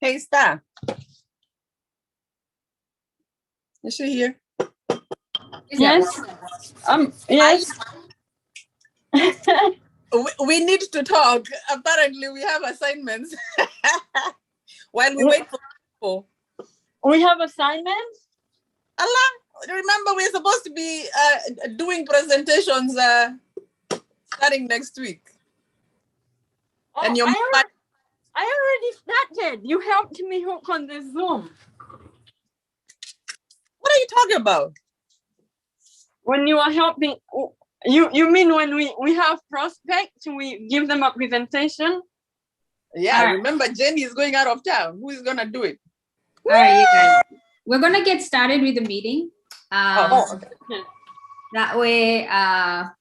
Hey, Star. Is she here? Yes. Yes. We need to talk. Apparently, we have assignments. While we wait for people. We have assignments? Allah, remember we're supposed to be doing presentations starting next week. Oh, And I already started. You helped me hook on the Zoom. What are you talking about? When you are helping, you mean when we have prospects, we give them a presentation? Yeah, remember Jenny is going out of town. Who is gonna do it? All right, you guys. We're gonna get started with the meeting. Okay. That way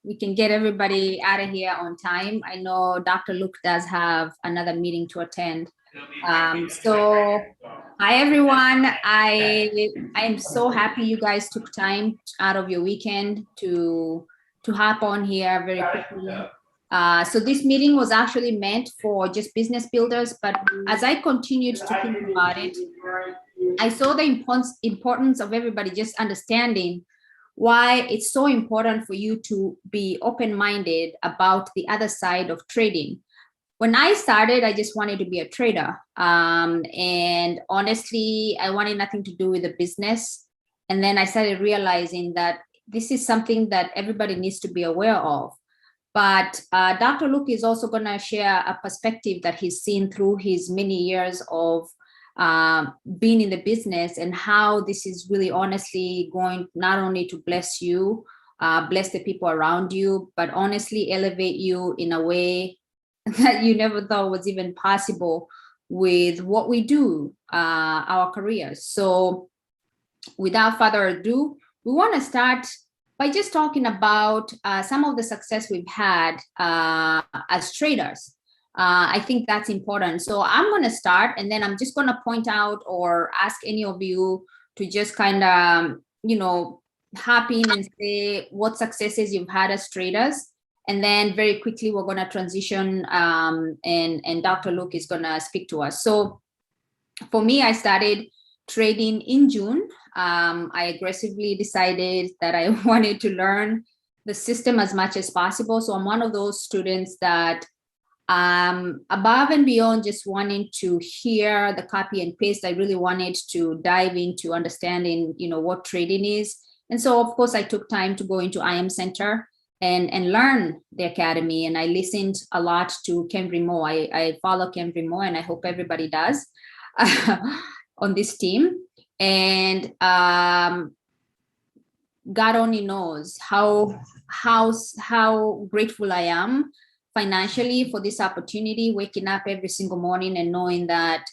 we can get everybody out of here on time. I know Dr. Luke does have another meeting to attend. So hi everyone. I am so happy you guys took time out of your weekend to hop on here very quickly. So this meeting was actually meant for just business builders, but as I continued to think about it, I saw the importance of everybody just understanding why it's so important for you to be open-minded about the other side of trading. When I started, I just wanted to be a trader. And honestly, I wanted nothing to do with the business. And then I started realizing that this is something that everybody needs to be aware of. But Dr. Luke is also going to share a perspective that he's seen through his many years of being in the business, and how this is really honestly going not only to bless you, bless the people around you, but honestly elevate you in a way that you never thought was even possible with what we do, our careers. So without further ado, we want to start by just talking about some of the success we've had as traders. I think that's important. So I'm going to start, and then I'm just going to point out or ask any of you to just kind of, hop in and say what successes you've had as traders. And then very quickly, we're going to transition and Dr. Luke is going to speak to us. So for me, I started trading in June. I aggressively decided that I wanted to learn the system as much as possible. So I'm one of those students that above and beyond just wanting to hear the copy and paste, I really wanted to dive into understanding, what trading is. And so, of course, I took time to go into IM Center and learn the academy. And I listened a lot to Ken Remo. I follow Ken Remo, and I hope everybody does on this team. And God only knows how grateful I am financially for this opportunity, waking up every single morning and knowing that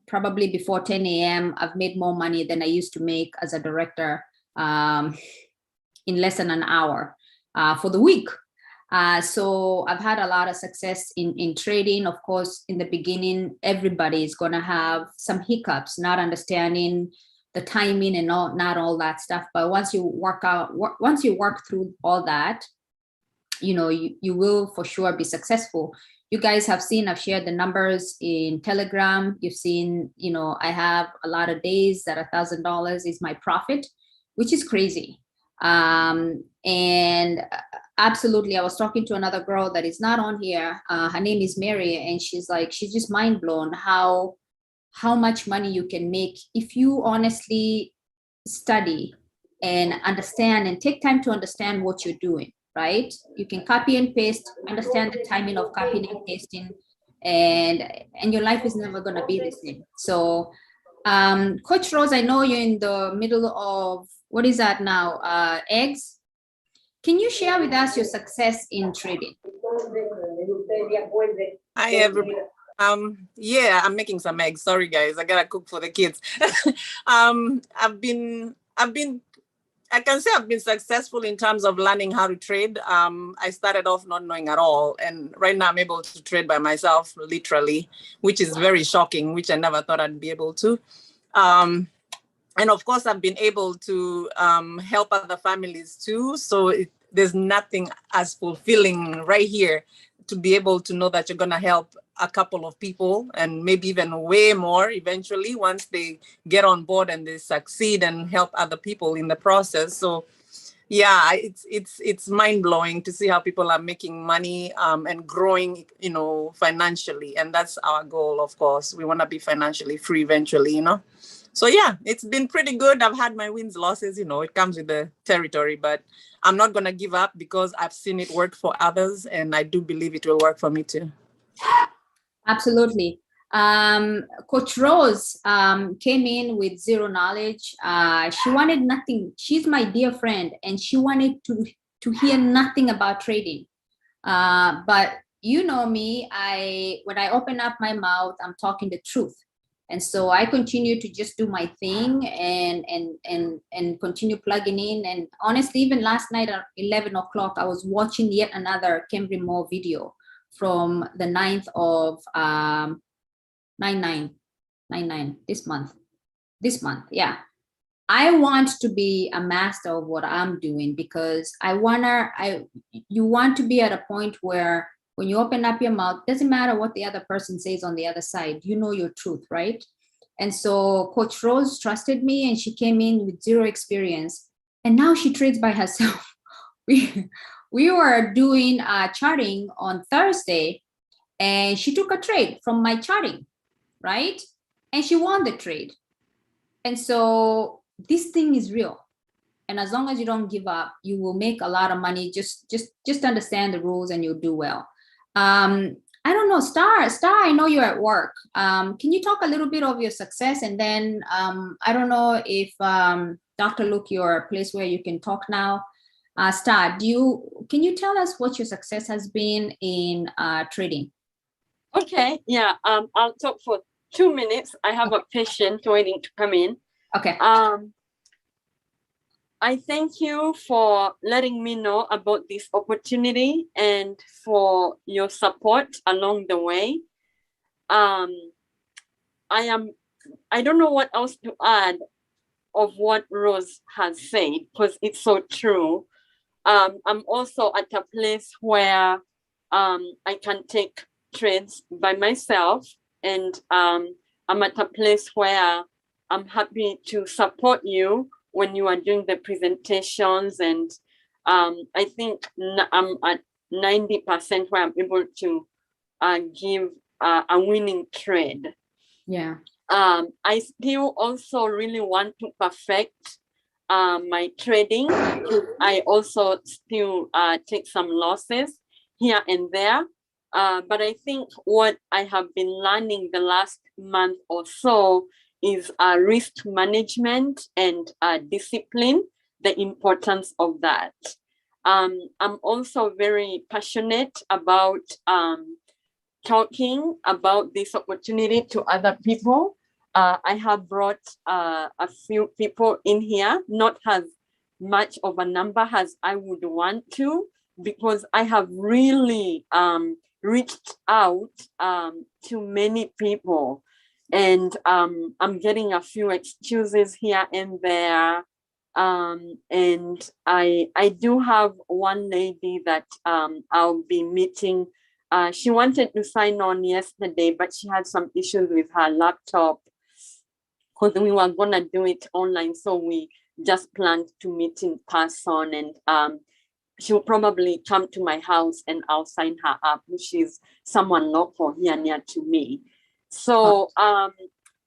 probably before 10 a.m. I've made more money than I used to make as a director in less than an hour for the week. So I've had a lot of success in trading. Of course, in the beginning, everybody is going to have some hiccups, not understanding the timing and not all that stuff. But once you work through all that, you will for sure be successful. You guys have seen, I've shared the numbers in Telegram. You've seen, I have a lot of days that $1,000 is my profit, which is crazy. And absolutely, I was talking to another girl that is not on here. Her name is Mary, and she's just mind blown how much money you can make if you honestly study and understand and take time to understand what you're doing. Right? You can copy and paste, understand the timing of copying and pasting, and your life is never going to be the same. So, Coach Rose, I know you're in the middle of, what is that now? Eggs. Can you share with us your success in trading? Hi, everybody. Yeah, I'm making some eggs. Sorry, guys. I gotta cook for the kids. I can say I've been successful in terms of learning how to trade. I started off not knowing at all. And right now I'm able to trade by myself, literally, which is very shocking, which I never thought I'd be able to. And of course, I've been able to help other families too. So there's nothing as fulfilling right here to be able to know that you're going to help a couple of people, and maybe even way more eventually once they get on board and they succeed and help other people in the process. So yeah, it's mind blowing to see how people are making money and growing, financially. And that's our goal, of course. We want to be financially free eventually, So yeah, it's been pretty good. I've had my wins, losses, it comes with the territory, but I'm not going to give up because I've seen it work for others, and I do believe it will work for me too. Absolutely. Coach Rose came in with zero knowledge. She wanted nothing. She's my dear friend, and she wanted to hear nothing about trading. But you know me, when I open up my mouth, I'm talking the truth. And so I continue to just do my thing and continue plugging in. And honestly, even last night at 11 o'clock, I was watching yet another Cambry Moore video from the 9th of 9/9 this month. Yeah. I want to be a master of what I'm doing, because you want to be at a point where when you open up your mouth, doesn't matter what the other person says on the other side, you know your truth, right? And so Coach Rose trusted me, and she came in with zero experience, and now she trades by herself. We were doing charting on Thursday, and she took a trade from my charting, right? And she won the trade. And so this thing is real. And as long as you don't give up, you will make a lot of money. Just understand the rules and you'll do well. I don't know, Star, I know you're at work. Can you talk a little bit of your success? And then I don't know if Dr. Luke, you're a place where you can talk now. Star, can you tell us what your success has been in trading? Okay, yeah, I'll talk for 2 minutes. I have a patient waiting to come in. Okay. I thank you for letting me know about this opportunity and for your support along the way. I don't know what else to add of what Rose has said, because it's so true. I'm also at a place where I can take trades by myself, and I'm at a place where I'm happy to support you when you are doing the presentations, and I think I'm at 90% where I'm able to give a winning trade. Yeah. I still also really want to perfect my trading. I also still take some losses here and there. But I think what I have been learning the last month or so is risk management and discipline, the importance of that. I'm also very passionate about talking about this opportunity to other people. I have brought a few people in here, not as much of a number as I would want to, because I have really reached out to many people. And I'm getting a few excuses here and there. And I do have one lady that I'll be meeting. She wanted to sign on yesterday, but she had some issues with her laptop because we were gonna do it online. So we just planned to meet in person, and she'll probably come to my house and I'll sign her up, which is someone local here near to me. So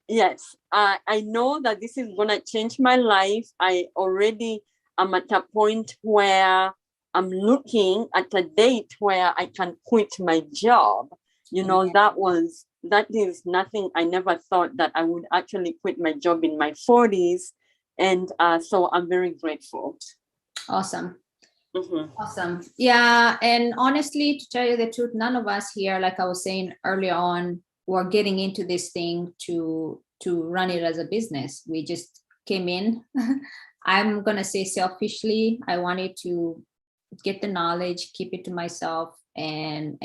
yes, I know that this is gonna change my life. I already am at a point where I'm looking at a date where I can quit my job. You know, that is nothing. I never thought that I would actually quit my job in my 40s. And so I'm very grateful. Awesome. Mm-hmm. Awesome. Yeah. And honestly, to tell you the truth, none of us here, like I was saying earlier on, were getting into this thing to run it as a business. We just came in. I'm going to say selfishly, I wanted to get the knowledge, keep it to myself, and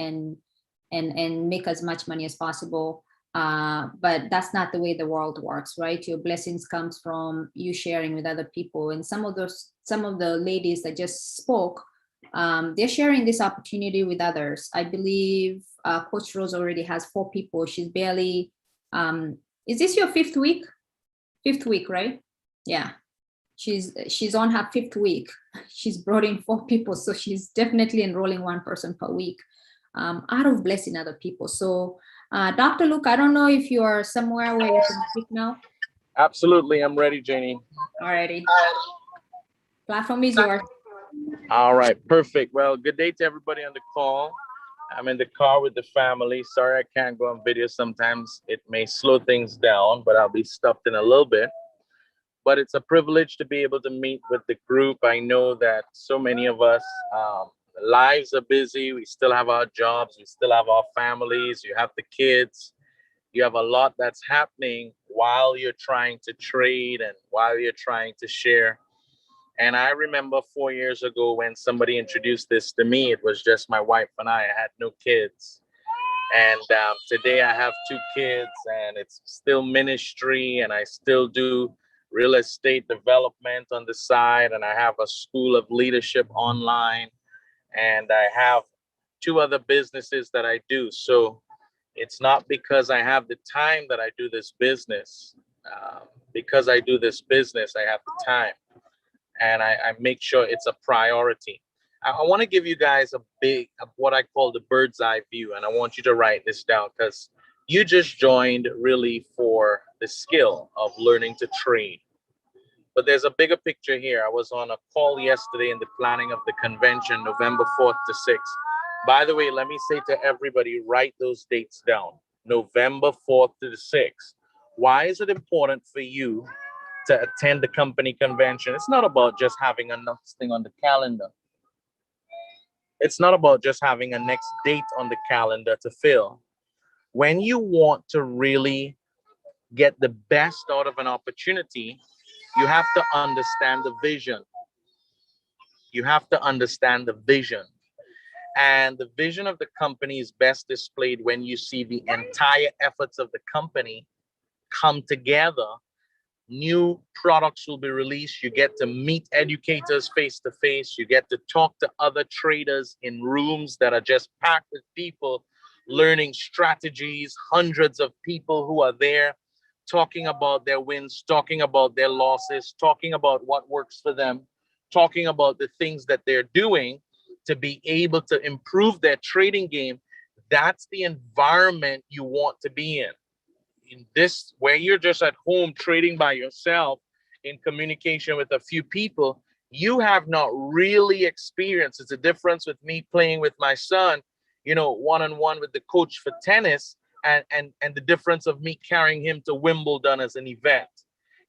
make as much money as possible. But that's not the way the world works, right? Your blessings comes from you sharing with other people. And some of the ladies that just spoke they're sharing this opportunity with others. I believe Coach Rose already has 4 people. She's barely, is this your 5th week? 5th week, right? Yeah. She's on her 5th week. She's brought in 4 people. So she's definitely enrolling 1 person per week, out of blessing other people. So Dr. Luke, I don't know if you are somewhere where you can speak now. Absolutely. I'm ready, Janie. Alrighty. Platform is yours. All right. Perfect. Well, good day to everybody on the call. I'm in the car with the family. Sorry, I can't go on video. Sometimes it may slow things down, but I'll be stuffed in a little bit. But it's a privilege to be able to meet with the group. I know that so many of us, lives are busy. We still have our jobs. We still have our families. You have the kids. You have a lot that's happening while you're trying to trade and while you're trying to share. And I remember 4 years ago when somebody introduced this to me, it was just my wife and I had no kids. And today I have 2 kids and it's still ministry, and I still do real estate development on the side. And I have a school of leadership online, and I have 2 other businesses that I do. So it's not because I have the time that I do this business. Because I do this business, I have the time. And I make sure it's a priority. I want to give you guys what I call the bird's eye view. And I want you to write this down, because you just joined really for the skill of learning to trade. But there's a bigger picture here. I was on a call yesterday in the planning of the convention, November 4th to 6th. By the way, let me say to everybody, write those dates down. November 4th to the 6th. Why is it important for you to attend the company convention? It's not about just having a next thing on the calendar. It's not about just having a next date on the calendar to fill. When you want to really get the best out of an opportunity, you have to understand the vision. You have to understand the vision. And the vision of the company is best displayed when you see the entire efforts of the company come together. New products will be released. You get to meet educators face to face. You get to talk to other traders in rooms that are just packed with people learning strategies, hundreds of people who are there talking about their wins, talking about their losses, talking about what works for them, talking about the things that they're doing to be able to improve their trading game. That's the environment you want to be in. In this, where you're just at home trading by yourself in communication with a few people, you have not really experienced. It's a difference with me playing with my son, one-on-one with the coach for tennis, and the difference of me carrying him to Wimbledon as an event,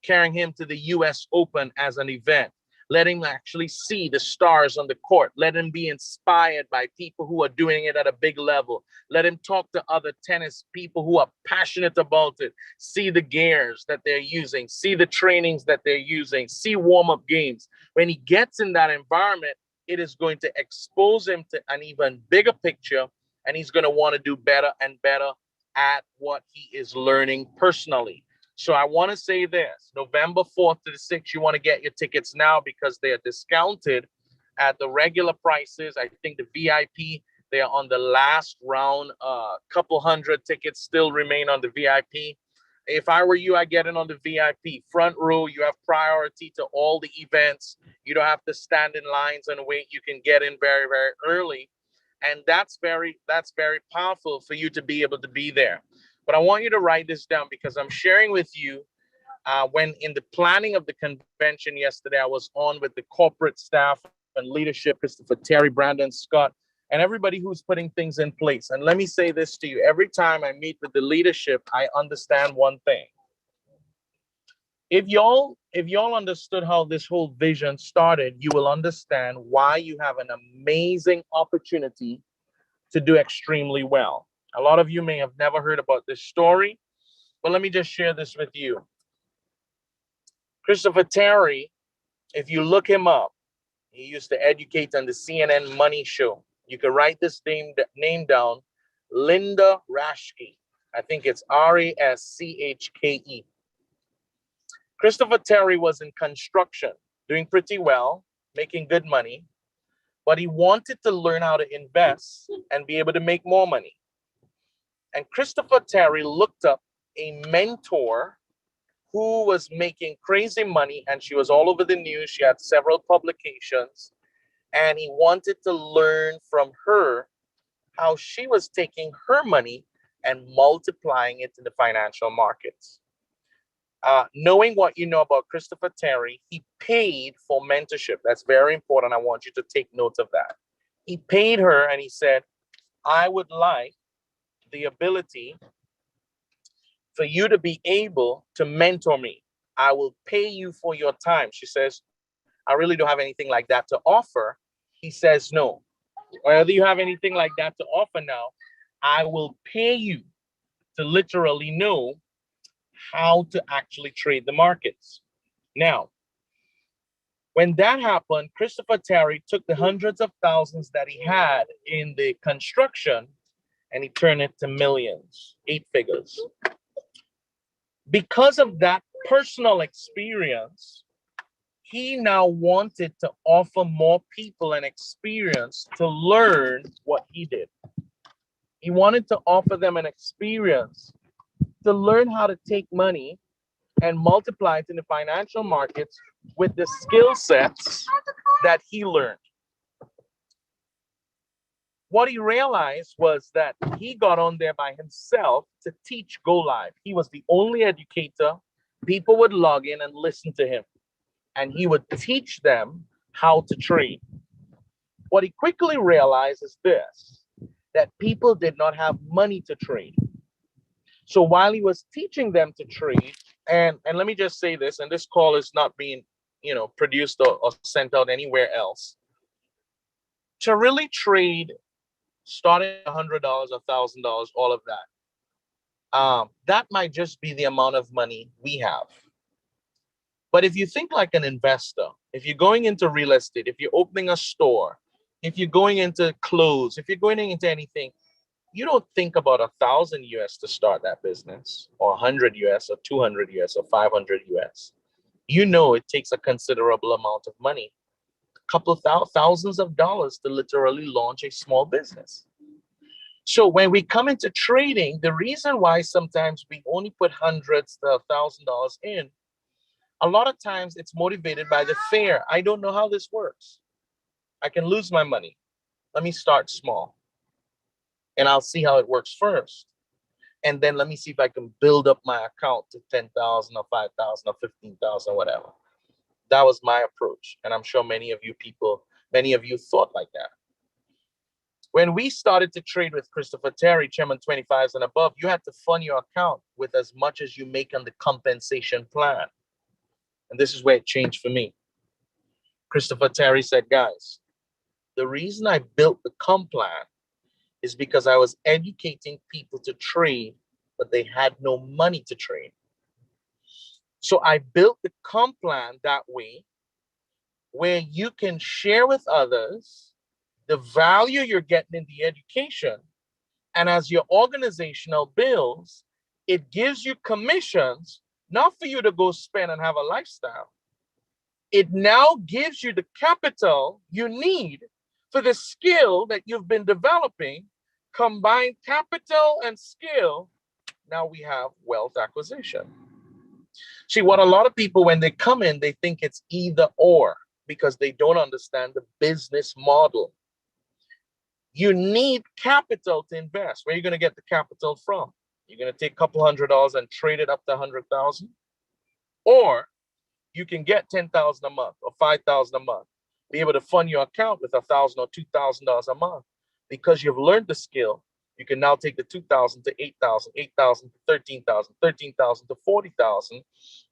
carrying him to the US Open as an event, let him actually see the stars on the court, let him be inspired by people who are doing it at a big level, let him talk to other tennis people who are passionate about it, see the gears that they're using, see the trainings that they're using, see warm-up games. When he gets in that environment, it is going to expose him to an even bigger picture, and he's going to want to do better and better at what he is learning personally. So I want to say this, November 4th to the 6th, you want to get your tickets now because they are discounted at the regular prices. I think the VIP, they are on the last round. Couple hundred tickets still remain on the VIP. If I were you, I get in on the VIP. Front row, you have priority to all the events. You don't have to stand in lines and wait. You can get in very, very early. And that's very powerful for you to be able to be there. But I want you to write this down because I'm sharing with you when in the planning of the convention yesterday, I was on with the corporate staff and leadership, Christopher Terry, Brandon Scott, and everybody who's putting things in place. And let me say this to you, every time I meet with the leadership, I understand one thing. If y'all understood how this whole vision started, you will understand why you have an amazing opportunity to do extremely well. A lot of you may have never heard about this story, but let me just share this with you. Christopher Terry, if you look him up, he used to educate on the CNN Money Show. You can write this name down, Linda Raschke. I think it's Raschke. Christopher Terry was in construction, doing pretty well, making good money. but he wanted to learn how to invest and be able to make more money. And Christopher Terry looked up a mentor who was making crazy money, and she was all over the news. She had several publications, and he wanted to learn from her how she was taking her money and multiplying it in the financial markets. Knowing what you know about Christopher Terry, he paid for mentorship. That's very important. I want you to take note of that. He paid her and he said, I would like the ability for you to be able to mentor me. I will pay you for your time. She says, I really don't have anything like that to offer. He says, no, whether you have anything like that to offer now, I will pay you to literally know how to actually trade the markets. Now, when that happened, Christopher Terry took the hundreds of thousands that he had in the construction and he turned it to millions, 8 figures. Because of that personal experience, he now wanted to offer more people an experience to learn what he did. He wanted to offer them an experience to learn how to take money and multiply it in the financial markets with the skill sets that he learned. What he realized was that he got on there by himself to teach Go Live. He was the only educator. People would log in and listen to him, and he would teach them how to trade. What he quickly realized is this, that people did not have money to trade. So while he was teaching them to trade, and let me just say this, and this call is not being, produced or sent out anywhere else. To really trade, starting $100, $1,000, all of that, that might just be the amount of money we have. But if you think like an investor, if you're going into real estate, if you're opening a store, if you're going into clothes, if you're going into anything, you don't think about $1,000 US to start that business, or 100 US, or 200 US, or 500 US. You know it takes a considerable amount of money, a couple of thousands of dollars to literally launch a small business. So when we come into trading, the reason why sometimes we only put hundreds to $1,000 in, a lot of times it's motivated by the fear. I don't know how this works. I can lose my money. Let me start small. And I'll see how it works first. And then let me see if I can build up my account to 10,000 or 5,000 or 15,000, whatever. That was my approach. And I'm sure many of you thought like that. When we started to trade with Christopher Terry, Chairman 25s and above, you had to fund your account with as much as you make on the compensation plan. And this is where it changed for me. Christopher Terry said, guys, the reason I built the comp plan is because I was educating people to trade, but they had no money to trade. So I built the comp plan that way, where you can share with others the value you're getting in the education. And as your organizational builds, it gives you commissions, not for you to go spend and have a lifestyle. It now gives you the capital you need for the skill that you've been developing. Combine capital and skill, now we have wealth acquisition. See, what a lot of people, when they come in, they think it's either or, because they don't understand the business model. You need capital to invest. Where are you going to get the capital from? You're going to take a couple $100 and trade it up to 100,000, or you can get 10,000 a month or 5,000 a month, be able to fund your account with $1,000 or $2,000 a month. Because you've learned the skill, you can now take the 2,000 to 8,000, 8,000 to 13,000, 13,000 to 40,000.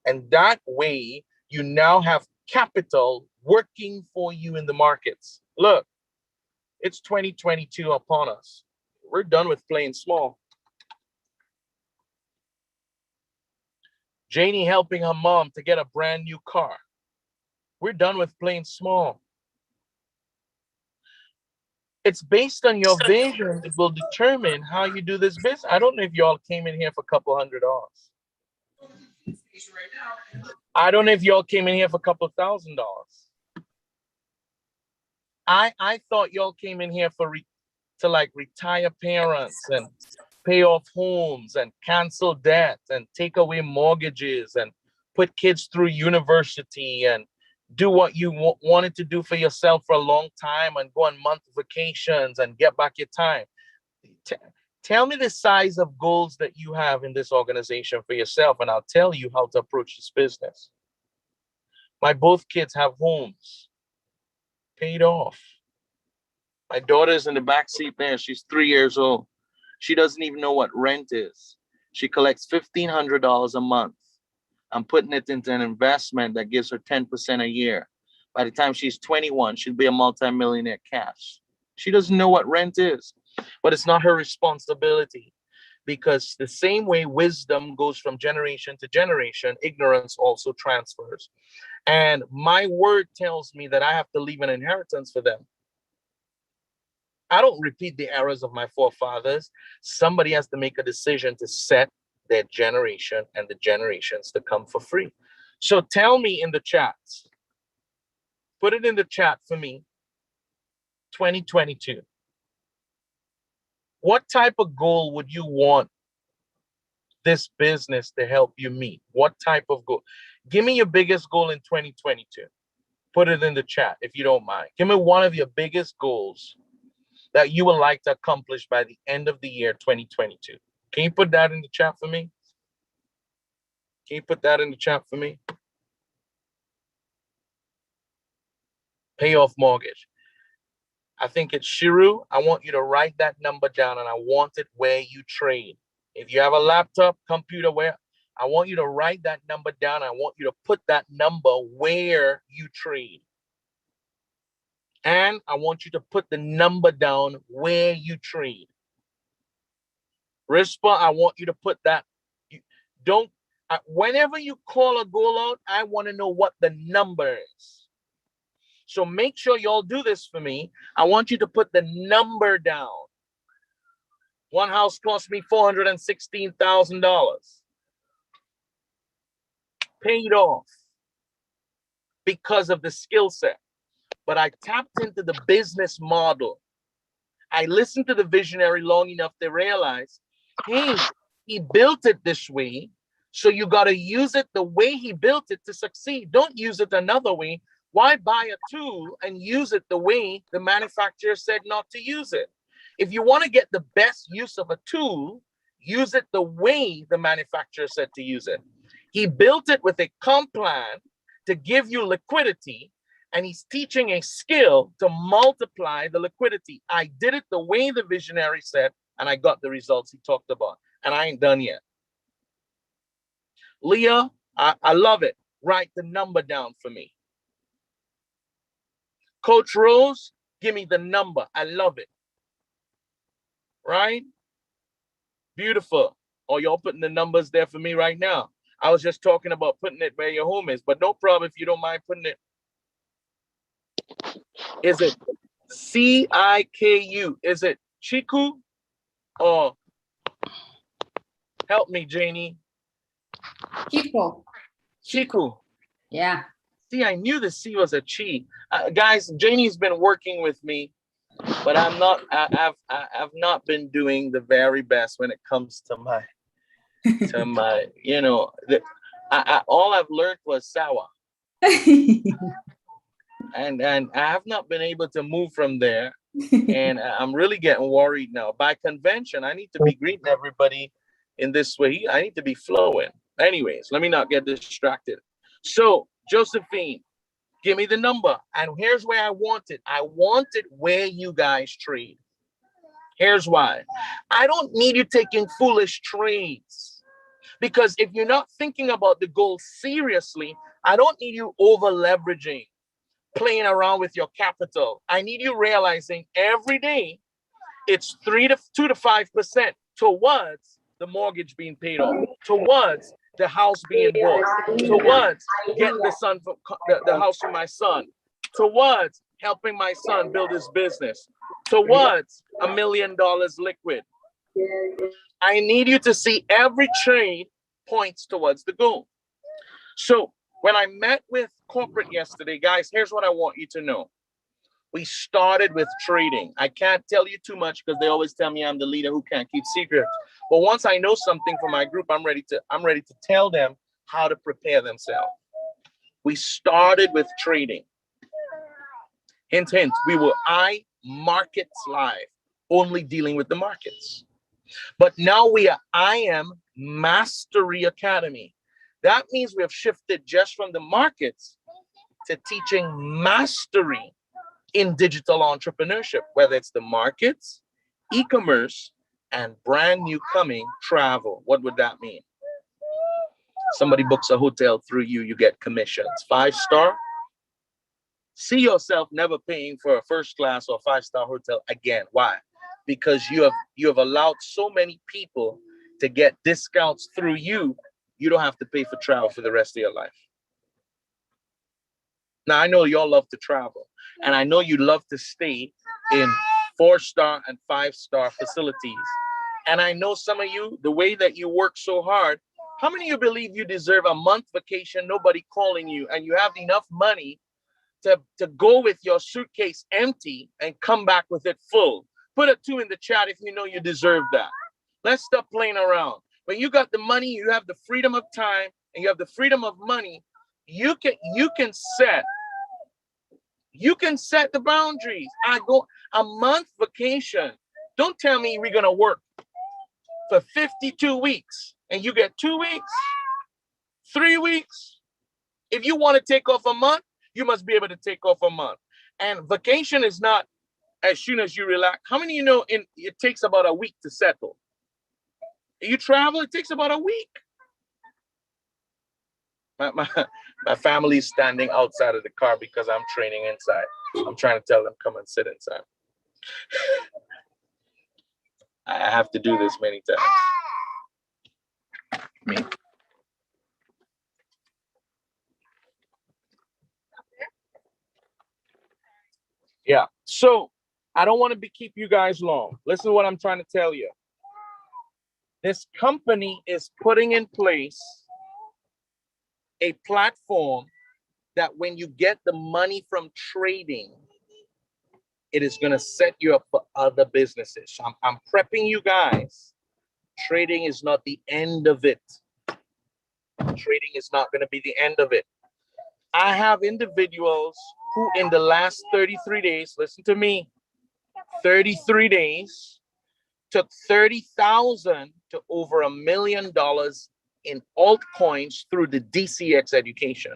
And that way you now have capital working for you in the markets. Look, it's 2022 upon us. We're done with playing small. Janie helping her mom to get a brand new car. We're done with playing small. It's based on your vision. It will determine how you do this business. I don't know if y'all came in here for a couple $100. I don't know if y'all came in here for a couple $1,000. I thought y'all came in here to like retire parents and pay off homes and cancel debt and take away mortgages and put kids through university and do what you wanted to do for yourself for a long time and go on month vacations and get back your time. Tell me the size of goals that you have in this organization for yourself, and I'll tell you how to approach this business. My both kids have homes paid off. My daughter's in the back seat there. She's 3 years old. She doesn't even know what rent is. She collects $1,500 a month. I'm putting it into an investment that gives her 10% a year. By the time she's 21, she'll be a multimillionaire cash. She doesn't know what rent is, but it's not her responsibility, because the same way wisdom goes from generation to generation, ignorance also transfers. And my word tells me that I have to leave an inheritance for them. I don't repeat the errors of my forefathers. Somebody has to make a decision to set their generation and the generations to come for free. So tell me in the chat, put it in the chat for me, 2022. What type of goal would you want this business to help you meet? What type of goal? Give me your biggest goal in 2022. Put it in the chat if you don't mind. Give me one of your biggest goals that you would like to accomplish by the end of the year 2022. Can you put that in the chat for me? Can you put that in the chat for me? Pay off mortgage. I think it's Shiru. I want you to write that number down, and I want it where you trade. If you have a laptop, computer, where, I want you to write that number down. I want you to put that number where you trade. And I want you to put the number down where you trade. Rispa, I want you to put that. Whenever you call a goal out, I want to know what the number is. So make sure y'all do this for me. I want you to put the number down. One house cost me $416,000. Paid off because of the skill set. But I tapped into the business model. I listened to the visionary long enough to realize, hey, he built it this way, so you got to use it the way he built it to succeed. Don't use it another way. Why buy a tool and use it the way the manufacturer said not to use it? If you want to get the best use of a tool, use it the way the manufacturer said to use it. He built it with a comp plan to give you liquidity, and he's teaching a skill to multiply the liquidity. I did it the way the visionary said, and I got the results he talked about. And I ain't done yet. Leah, I love it. Write the number down for me. Coach Rose, give me the number. I love it. Right? Beautiful. Oh, y'all putting the numbers there for me right now. I was just talking about putting it where your home is, but no problem if you don't mind putting it. Is it CIKU? Is it Chiku? Or help me, Janie. Chico. Chiku. Yeah. See, I knew the C was a chi. Guys, Janie's been working with me, but I've not been doing the very best when it comes to my, you know, all I've learned was sour. And I have not been able to move from there. And I'm really getting worried now. By convention, I need to be greeting everybody in this way. I need to be flowing. Anyways, let me not get distracted. So, Josephine, give me the number. And here's where I want it. I want it where you guys trade. Here's why. I don't need you taking foolish trades. Because if you're not thinking about the goal seriously, I don't need you over leveraging, playing around with your capital. I need you realizing every day it's 2 to 5% towards the mortgage being paid off, towards the house being bought, towards getting the house for my son, towards helping my son build his business, towards $1 million liquid. I need you to see every trade points towards the goal. So when I met with corporate yesterday, guys, here's what I want you to know. We started with trading. I can't tell you too much because they always tell me I'm the leader who can't keep secrets. But once I know something for my group, I'm ready to tell them how to prepare themselves. We started with trading. Hint, hint, we were iMarkets Live, only dealing with the markets. But now we are IM Mastery Academy. That means we have shifted just from the markets to teaching mastery in digital entrepreneurship, whether it's the markets, e-commerce, and brand new coming travel. What would that mean? Somebody books a hotel through you, you get commissions. 5-star. See yourself never paying for a first class or 5-star hotel again. Why? Because you have allowed so many people to get discounts through you. You don't have to pay for travel for the rest of your life. Now, I know y'all love to travel, and I know you love to stay in 4-star and 5-star facilities. And I know some of you, the way that you work so hard, how many of you believe you deserve a month vacation, nobody calling you, and you have enough money to go with your suitcase empty and come back with it full? Put a 2 in the chat if you know you deserve that. Let's stop playing around. When you got the money, you have the freedom of time, and you have the freedom of money, you can set the boundaries. I go a month vacation. Don't tell me we're gonna work for 52 weeks and you get 2 weeks, 3 weeks. If you want to take off a month, you must be able to take off a month. And vacation is not as soon as you relax. How many of you know it takes about a week to settle? You travel, it takes about a week. My family is standing outside of the car because I'm training inside. I'm trying to tell them, come and sit inside. I have to do this many times. Me. Yeah, so I don't want to keep you guys long. Listen to what I'm trying to tell you. This company is putting in place a platform that when you get the money from trading, it is going to set you up for other businesses. So I'm prepping you guys. Trading is not the end of it. Trading is not going to be the end of it. I have individuals who in the last 33 days, listen to me, 33 days, took 30,000 to over $1 million in altcoins through the DCX education.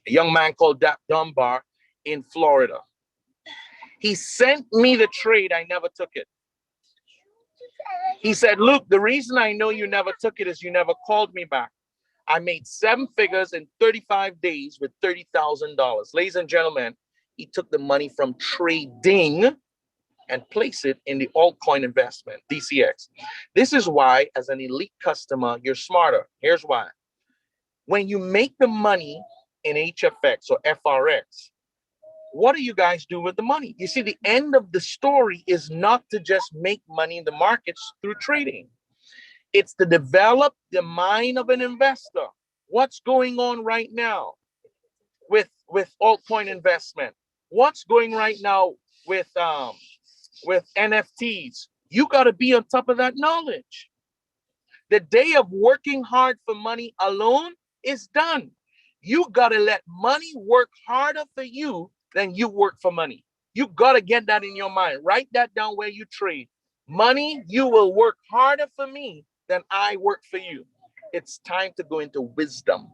A young man called Dak Dunbar in Florida. He sent me the trade. I never took it. He said, Luke, the reason I know you never took it is you never called me back. I made 7 figures in 35 days with $30,000. Ladies and gentlemen, he took the money from trading and placed it in the altcoin investment, DCX. This is why, as an elite customer, you're smarter. Here's why. When you make the money in HFX or FRX, what do you guys do with the money? You see, the end of the story is not to just make money in the markets through trading. It's to develop the mind of an investor. What's going on right now with altcoin investment? What's going right now with NFTs? You got to be on top of that knowledge. The day of working hard for money alone is done. You got to let money work harder for you than you work for money. You got to get that in your mind. Write that down where you trade. Money, you will work harder for me than I work for you. It's time to go into wisdom.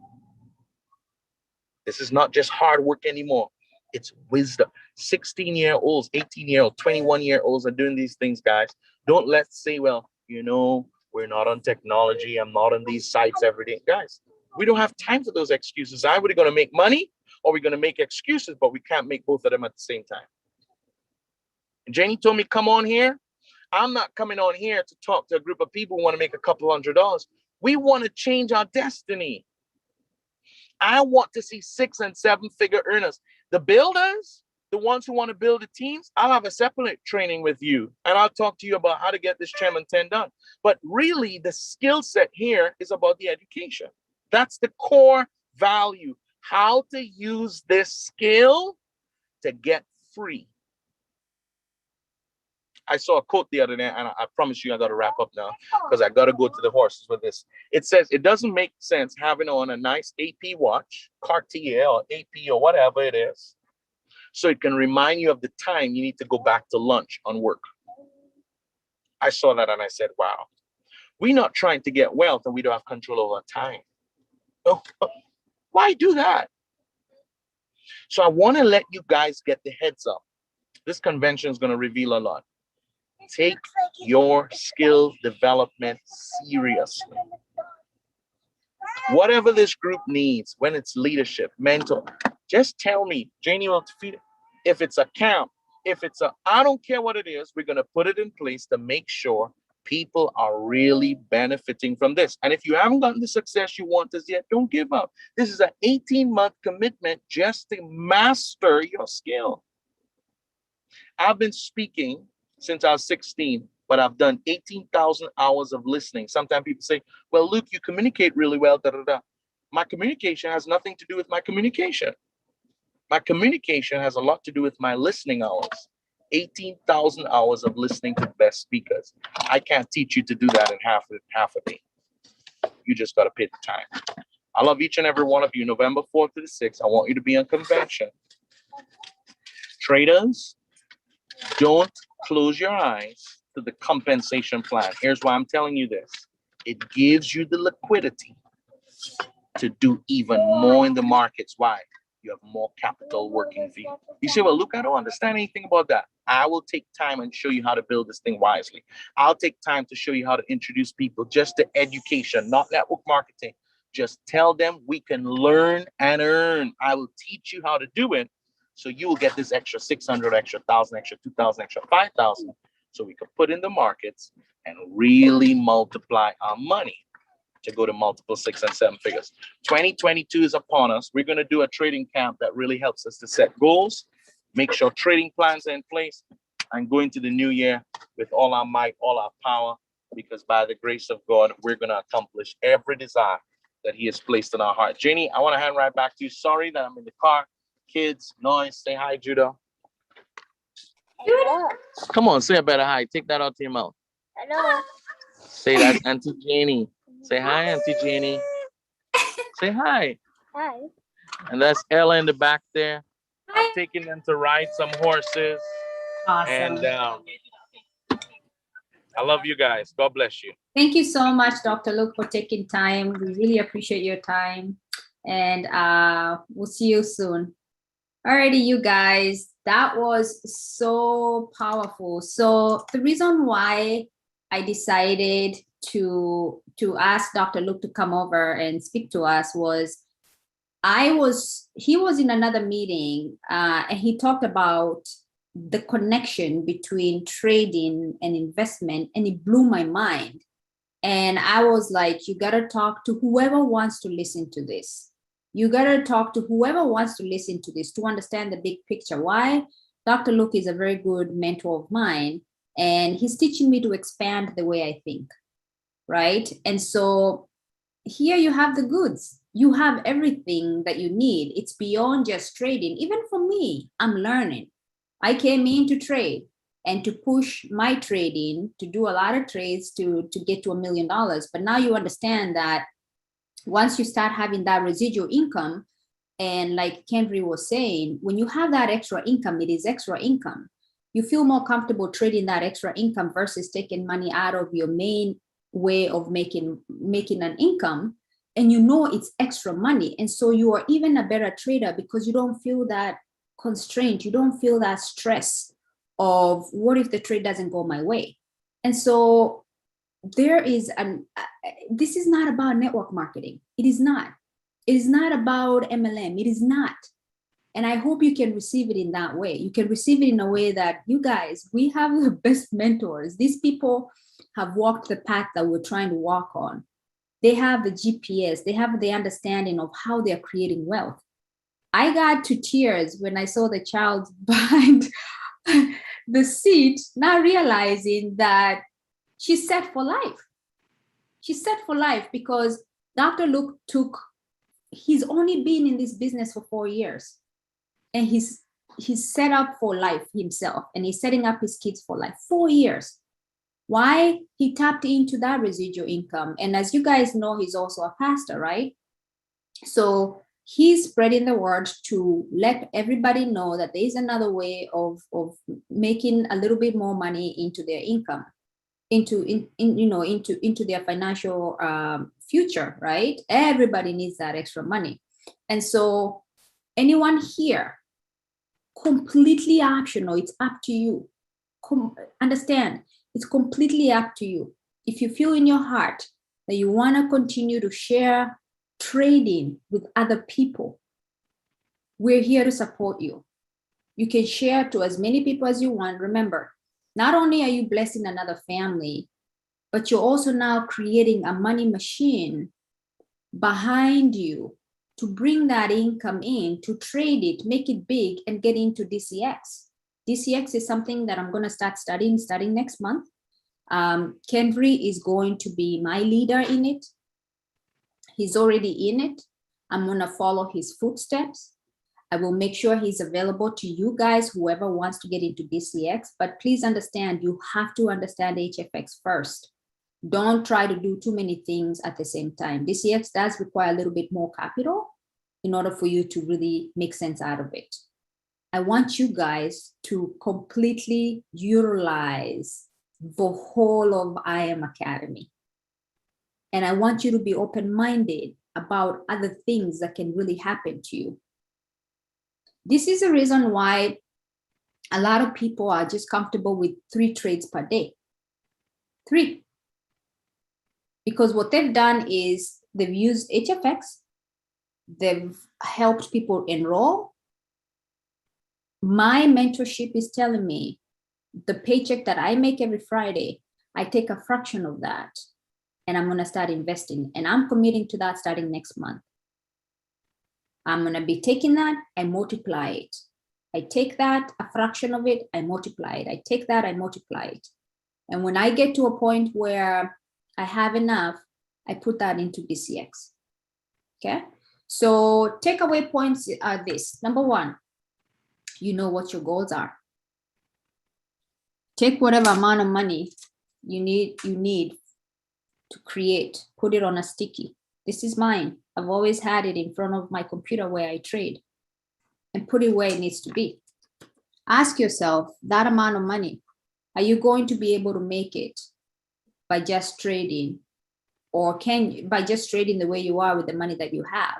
This is not just hard work anymore. It's wisdom. 16-year-olds, 18-year-olds, 21-year-olds are doing these things, guys. Don't let's say, well, you know, we're not on technology. I'm not on these sites every day. Guys, we don't have time for those excuses. Either we're going to make money or we're going to make excuses, but we can't make both of them at the same time. And Jenny told me, come on here. I'm not coming on here to talk to a group of people who want to make a couple $100. We want to change our destiny. I want to see 6- and 7-figure earners. The builders, the ones who want to build the teams, I'll have a separate training with you. And I'll talk to you about how to get this Chairman 10 done. But really, the skill set here is about the education. That's the core value. How to use this skill to get free. I saw a quote the other day, and I promise you I got to wrap up now because I got to go to the horses with this. It says it doesn't make sense having on a nice AP watch, Cartier or AP or whatever it is, so it can remind you of the time you need to go back to lunch on work. I saw that and I said, wow, we're not trying to get wealth and we don't have control over time. Oh, why do that? So I want to let you guys get the heads up. This convention is going to reveal a lot. Take your skill development seriously. Whatever this group needs, when it's leadership, mentor, just tell me, Janie will feed it. If it's a camp, if it's I don't care what it is, we're going to put it in place to make sure people are really benefiting from this. And if you haven't gotten the success you want as yet, don't give up. This is an 18-month commitment just to master your skill. I've been speaking since I was 16, but I've done 18,000 hours of listening. Sometimes people say, well, Luke, you communicate really well, da, da, da. My communication has nothing to do with my communication. My communication has a lot to do with my listening hours. 18,000 hours of listening to the best speakers. I can't teach you to do that in half a day. You just got to pay the time. I love each and every one of you. November 4th to the 6th, I want you to be on convention. Traders, don't close your eyes to the compensation plan. Here's why I'm telling you this. It gives you the liquidity to do even more in the markets. Why? You have more capital working for you. You say, well, look, I don't understand anything about that. I will take time and show you how to build this thing wisely. I'll take time to show you how to introduce people just to education, not network marketing. Just tell them we can learn and earn. I will teach you how to do it. So you will get this extra 600, extra 1,000, extra 2,000, extra 5,000. So we can put in the markets and really multiply our money to go to multiple 6 and 7 figures. 2022 is upon us. We're going to do a trading camp that really helps us to set goals, make sure trading plans are in place, and go into the new year with all our might, all our power, because by the grace of God, we're going to accomplish every desire that He has placed in our heart. Jenny, I want to hand right back to you. Sorry that I'm in the car. Kids, noise, say hi, Judah. Hello. Come on, say a better hi. Take that out to your mouth. Hello. Say that, Auntie Jenny. Say hi, Auntie Jenny. Say hi. Hi. And that's Ella in the back there. I'm taking them to ride some horses. Awesome. And I love you guys. God bless you. Thank you so much, Dr. Luke, for taking time. We really appreciate your time. And we'll see you soon. Alrighty, you guys, that was so powerful. So the reason why I decided to ask Dr. Luke to come over and speak to us was he was in another meeting and he talked about the connection between trading and investment, and it blew my mind. And I was like, you gotta talk to whoever wants to listen to this. You gotta talk to whoever wants to listen to this to understand the big picture. Why? Dr. Luke is a very good mentor of mine, and he's teaching me to expand the way I think, right? And so here you have the goods. You have everything that you need. It's beyond just trading. Even for me, I'm learning. I came in to trade and to push my trading, to do a lot of trades to get to $1 million. But now you understand that once you start having that residual income, and like Kendry was saying, when you have that extra income, it is extra income. You feel more comfortable trading that extra income versus taking money out of your main way of making an income, and you know it's extra money. And so you are even a better trader because you don't feel that constraint. You don't feel that stress of what if the trade doesn't go my way. And so there is this is not about network marketing. It is not. It is not about MLM. It is not. And I hope you can receive it in that way. You can receive it in a way that you guys, we have the best mentors. These people have walked the path that we're trying to walk on. They have the GPS. They have the understanding of how they're creating wealth. I got to tears when I saw the child behind the seat, not realizing that she's set for life. She's set for life because Dr. Luke he's only been in this business for 4 years. And he's he's set up for life himself, and he's setting up his kids for life. 4 years. Why? He tapped into that residual income. And as you guys know, he's also a pastor, right? So he's spreading the word to let everybody know that there is another way of making a little bit more money into their income, into their financial future, right? Everybody needs that extra money. And so anyone here, completely optional, it's up to you. Understand, it's completely up to you. If you feel in your heart that you want to continue to share trading with other people, we're here to support you. You can share to as many people as you want. Remember, not only are you blessing another family, but you're also now creating a money machine behind you to bring that income in, to trade it, make it big, and get into DCX. DCX is something that I'm going to start studying starting next month. Kendry is going to be my leader in it. He's already in it. I'm going to follow his footsteps. I will make sure he's available to you guys, whoever wants to get into DCX. But please understand, you have to understand HFX first. Don't try to do too many things at the same time. DCX does require a little bit more capital in order for you to really make sense out of it. I want you guys to completely utilize the whole of IM Academy. And I want you to be open-minded about other things that can really happen to you. This is the reason why a lot of people are just comfortable with 3 trades per day. 3. Because what they've done is they've used HFX, they've helped people enroll. My mentorship is telling me the paycheck that I make every Friday, I take a fraction of that and I'm going to start investing. And I'm committing to that starting next month. I'm going to be taking that and multiply it. I take that, a fraction of it, I multiply it. I take that, I multiply it. And when I get to a point where I have enough, I put that into DCX. Okay. So takeaway points are this. Number 1, you know what your goals are. Take whatever amount of money you need to create, put it on a sticky. This is mine. I've always had it in front of my computer where I trade, and put it where it needs to be. Ask yourself, that amount of money, are you going to be able to make it by just trading? Or can you, by just trading the way you are with the money that you have?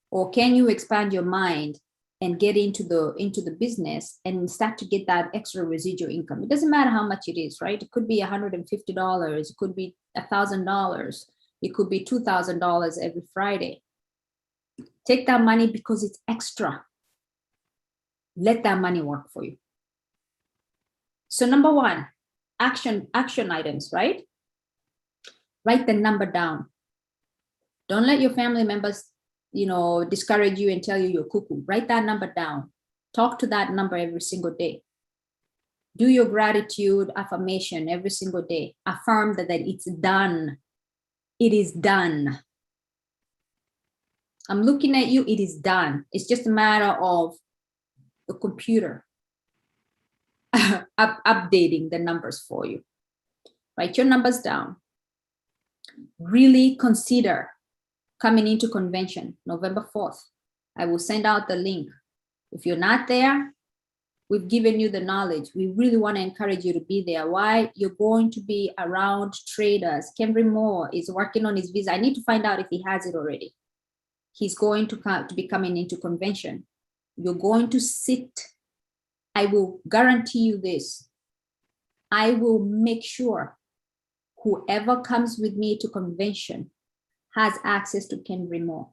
Or can you expand your mind and get into the business and start to get that extra residual income? It doesn't matter how much it is, right? It could be $150, it could be $1,000, it could be $2,000 every Friday. Take that money because it's extra. Let that money work for you. So number 1, action items, right? Write the number down. Don't let your family members, discourage you and tell you you're cuckoo. Write that number down. Talk to that number every single day. Do your gratitude affirmation every single day. Affirm that it's done. It is done. I'm looking at you, it is done. It's just a matter of the computer updating the numbers for you. Write your numbers down. Really consider coming into convention November 4th. I will send out the link. If you're not there, we've given you the knowledge. We really want to encourage you to be there. Why? You're going to be around traders. Kendry Moore is working on his visa. I need to find out if he has it already. He's going to be coming into convention. You're going to sit. I will guarantee you this. I will make sure whoever comes with me to convention has access to Kendry Moore.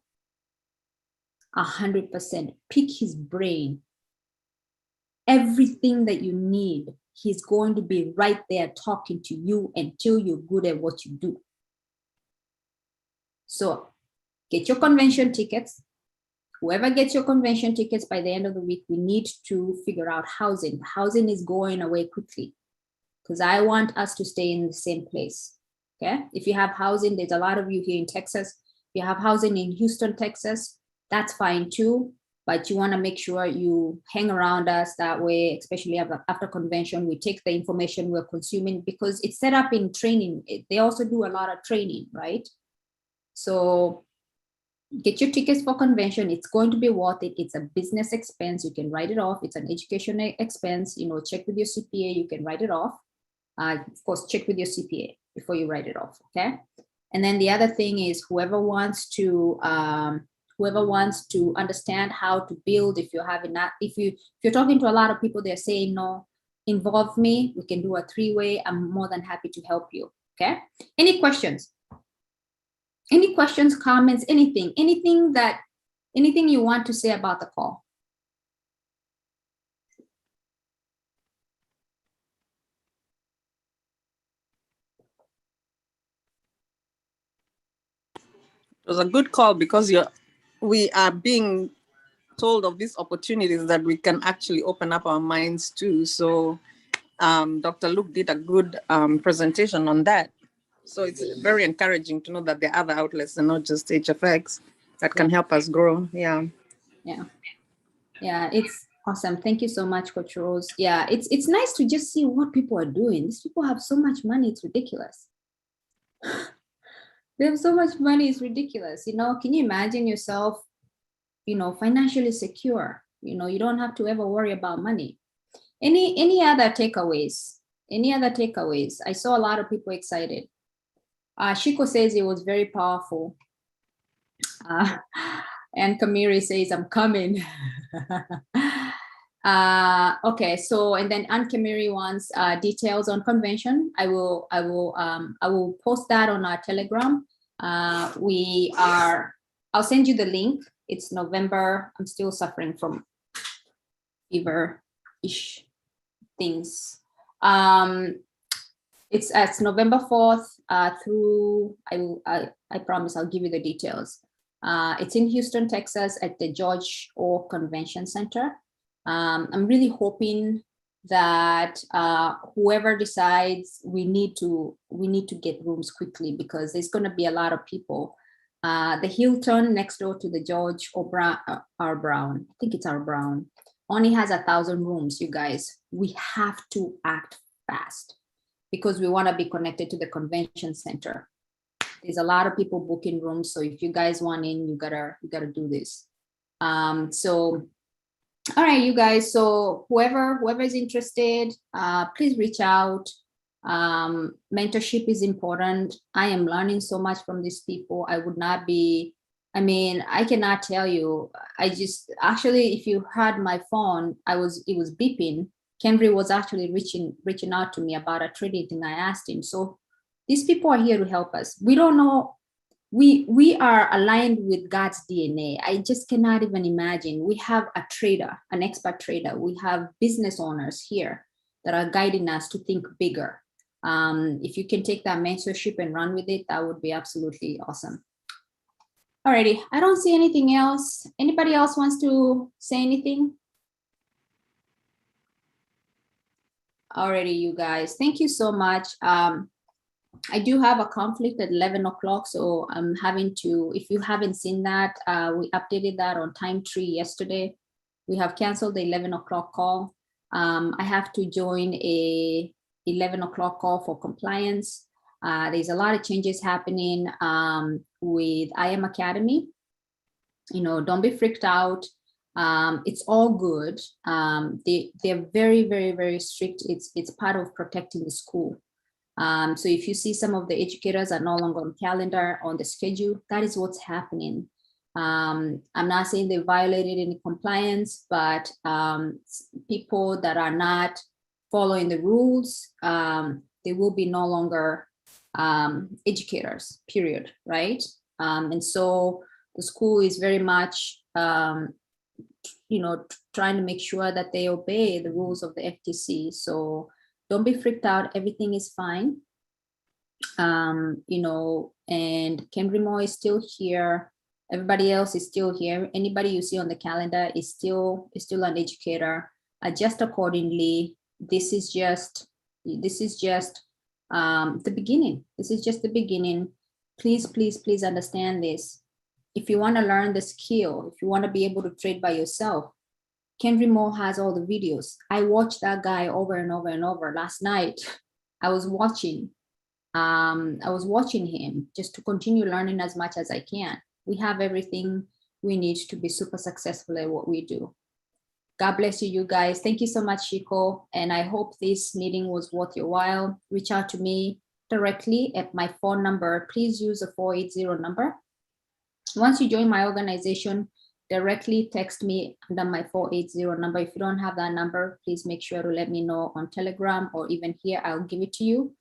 100%. Pick his brain. Everything that you need, he's going to be right there talking to you until you're good at what you do. So get your convention tickets. Whoever gets your convention tickets by the end of the week, we need to figure out housing. Housing is going away quickly because I want us to stay in the same place. Okay. If you have housing, there's a lot of you here in Texas. If you have housing in Houston, Texas, that's fine too. but you want to make sure you hang around us that way, especially after convention. We take the information we're consuming because it's set up in training. They also do a lot of training, right? So get your tickets for convention. It's going to be worth it. It's a business expense. You can write it off. It's an education expense. You know, check with your CPA. You can write it off. Of course, check with your CPA before you write it off. Okay. And then the other thing is whoever wants to understand how to build, if you're having that, if you're talking to a lot of people, they're saying no, involve me. We can do a 3-way. I'm more than happy to help you. Okay. Any questions? Any questions, comments, anything you want to say about the call? It was a good call because we are being told of these opportunities that we can actually open up our minds to. So Dr. Luke did a good presentation on that. So it's very encouraging to know that there are other outlets and not just HFX that can help us grow. Yeah. Yeah, it's awesome. Thank you so much, Coach Rose. Yeah, it's nice to just see what people are doing. These people have so much money, it's ridiculous. They have so much money, it's ridiculous. You know, can you imagine yourself, you know, financially secure? You know, you don't have to ever worry about money. Any other takeaways? Any other takeaways? I saw a lot of people excited. Shiko says it was very powerful. And Kamiri says, I'm coming. Okay, so, and then Aunt Kamiri wants details on convention. I will post that on our Telegram. I'll send you the link. It's November. I'm still suffering from fever-ish things. It's November 4th through, I promise I'll give you the details. It's in Houston, Texas at the George O. Convention Center. I'm really hoping that whoever decides, we need to get rooms quickly because there's going to be a lot of people. The Hilton next door to the George R. Brown, I think it's R. Brown, only has 1,000 rooms, you guys. We have to act fast because we want to be connected to the convention center. There's a lot of people booking rooms, so if you guys want in, you gotta do this. So, all right, you guys. So whoever is interested, please reach out. Mentorship is important. I am learning so much from these people. I cannot tell you. Actually, if you had my phone, it was beeping. Henry was actually reaching out to me about a trading thing I asked him. So these people are here to help us. We don't know. We are aligned with God's DNA. I just cannot even imagine. We have a trader, an expert trader. We have business owners here that are guiding us to think bigger. If you can take that mentorship and run with it, that would be absolutely awesome. Alrighty, I don't see anything else. Anybody else wants to say anything? Alrighty, you guys, thank you so much. I do have a conflict at 11 o'clock, so I'm having to, if you haven't seen that, we updated that on TimeTree yesterday. We have canceled the 11 o'clock call. I have to join a 11 o'clock call for compliance. There's a lot of changes happening with IM Academy. You know, don't be freaked out. It's all good. They're very, very, very strict. It's part of protecting the school. So if you see some of the educators are no longer on calendar, on the schedule, that is what's happening. I'm not saying they violated any compliance, but people that are not following the rules, they will be no longer educators, period, right? And so the school is very much, you know, trying to make sure that they obey the rules of the FTC. So don't be freaked out. Everything is fine. You know, and Kendra Moore is still here. Everybody else is still here. Anybody you see on the calendar is still an educator. Adjust accordingly. This is just the beginning. This is just the beginning. Please, please, please understand this. if you want to learn the skill, if you want to be able to trade by yourself, Kenry Moore has all the videos. I watched that guy over and over and over. Last night, I was watching him just to continue learning as much as I can. We have everything we need to be super successful at what we do. God bless you, you guys. Thank you so much, Chico. And I hope this meeting was worth your while. Reach out to me directly at my phone number. Please use the 480 number. Once you join my organization, directly text me under my 480 number. If you don't have that number, please make sure to let me know on Telegram or even here, I'll give it to you.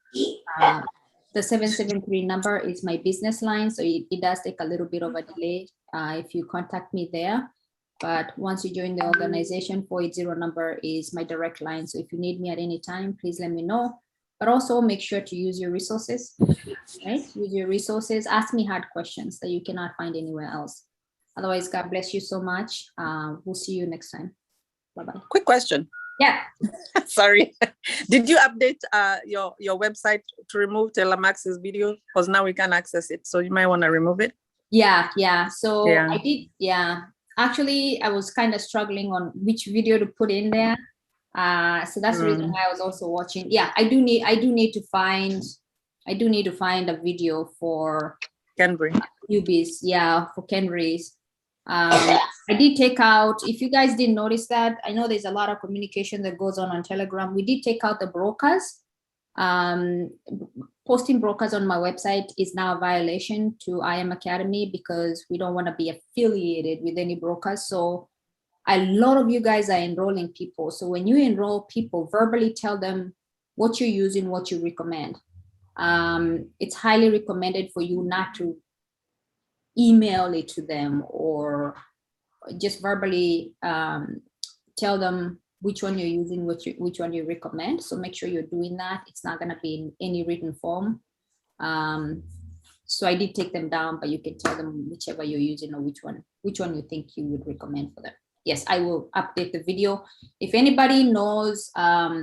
The 773 number is my business line, so it does take a little bit of a delay if you contact me there. But once you join the organization, 480 number is my direct line. So if you need me at any time, please let me know. But also make sure to use your resources, right? Use your resources. Ask me hard questions that you cannot find anywhere else. Otherwise, God bless you so much. We'll see you next time. Bye-bye. Quick question. Yeah. Sorry. Did you update your website to remove Telemax's video? Because now we can access it. So you might want to remove it. Yeah. So Yeah. I did, Actually, I was kind of struggling on which video to put in there. So that's the reason why I was also watching. Yeah, I do need to find a video for Kenry. newbies. Yeah, for Kenry's. I did take out, if you guys didn't notice that, I know there's a lot of communication that goes on Telegram. We did take out the brokers. Posting brokers on my website is now a violation to IM Academy because we don't want to be affiliated with any brokers. So a lot of you guys are enrolling people. So when you enroll people, verbally tell them what you're using, what you recommend. It's highly recommended for you not to email it to them or just verbally tell them which one you're using, which one you recommend. So make sure you're doing that. It's not going to be in any written form. So I did take them down, but you can tell them whichever you're using or which one you think you would recommend for them. Yes, I will update the video. If anybody knows a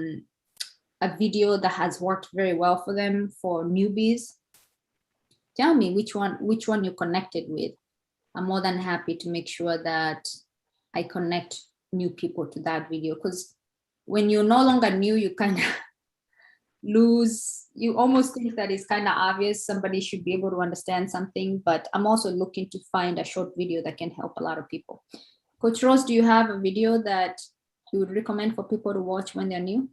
video that has worked very well for them for newbies, tell me which one you connected with. I'm more than happy to make sure that I connect new people to that video, because when you're no longer new, you kind of you almost think that it's kind of obvious somebody should be able to understand something, but I'm also looking to find a short video that can help a lot of people. Coach Rose, do you have a video that you would recommend for people to watch when they're new?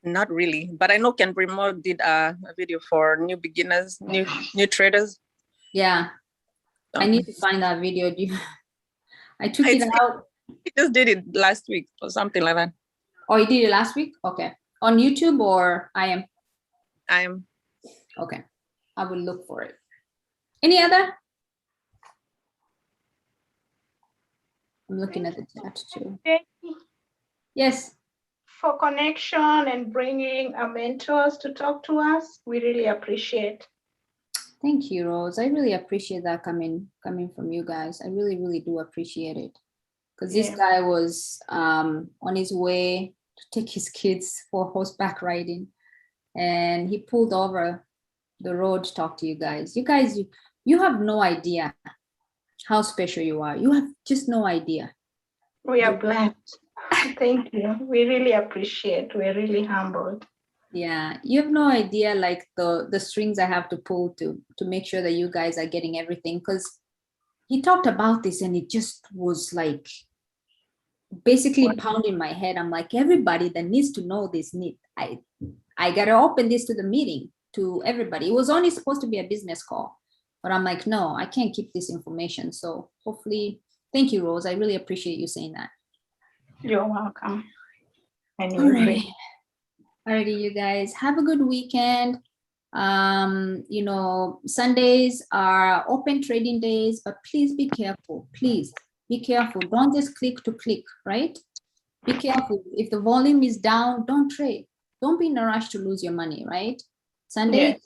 Not really, but I know Kenry Moore did a video for new beginners, new traders. Yeah, I need to find that video. I took it out. He just did it last week or something like that. Oh, you did it last week? Okay. On YouTube or IM? IM. Okay. I will look for it. Any other? I'm looking at the chat too. Yes. For connection and bringing our mentors to talk to us, we really appreciate. Thank you, Rose. I really appreciate that coming from you guys. I really, really do appreciate it. Because this guy was on his way to take his kids for horseback riding, and he pulled over the road to talk to you guys. You guys, you have no idea how special you are. You have just no idea. We are blessed. Thank you. We really appreciate. We're really humbled. Yeah, you have no idea like the strings I have to pull to make sure that you guys are getting everything, because he talked about this and it just was like basically pounding my head. I'm like, everybody that needs to know this I gotta open this to the meeting, to everybody. It was only supposed to be a business call, but I'm like, no, I can't keep this information. So hopefully, thank you, Rose. I really appreciate you saying that. You're welcome. Alrighty, you guys, have a good weekend. You know, Sundays are open trading days, but please be careful. Please be careful. Don't just click to click, right? Be careful. If the volume is down, don't trade. Don't be in a rush to lose your money, right? Sunday,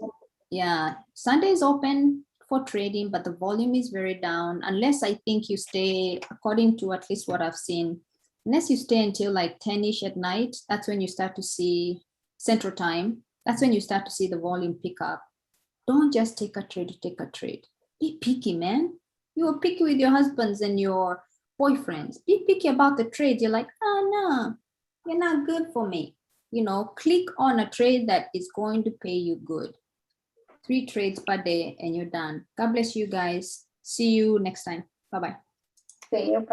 Sunday is open for trading, but the volume is very down. Unless I think you stay, according to at least what I've seen, unless you stay until like 10-ish at night, that's when you start to see Central Time. That's when you start to see the volume pick up. Don't just take a trade to take a trade. Be picky, man. You were picky with your husbands and your boyfriends. Be picky about the trade. You're like, oh no, you're not good for me. You know, click on a trade that is going to pay you good. 3 trades per day and you're done. God bless you guys. See you next time. Bye-bye. See you.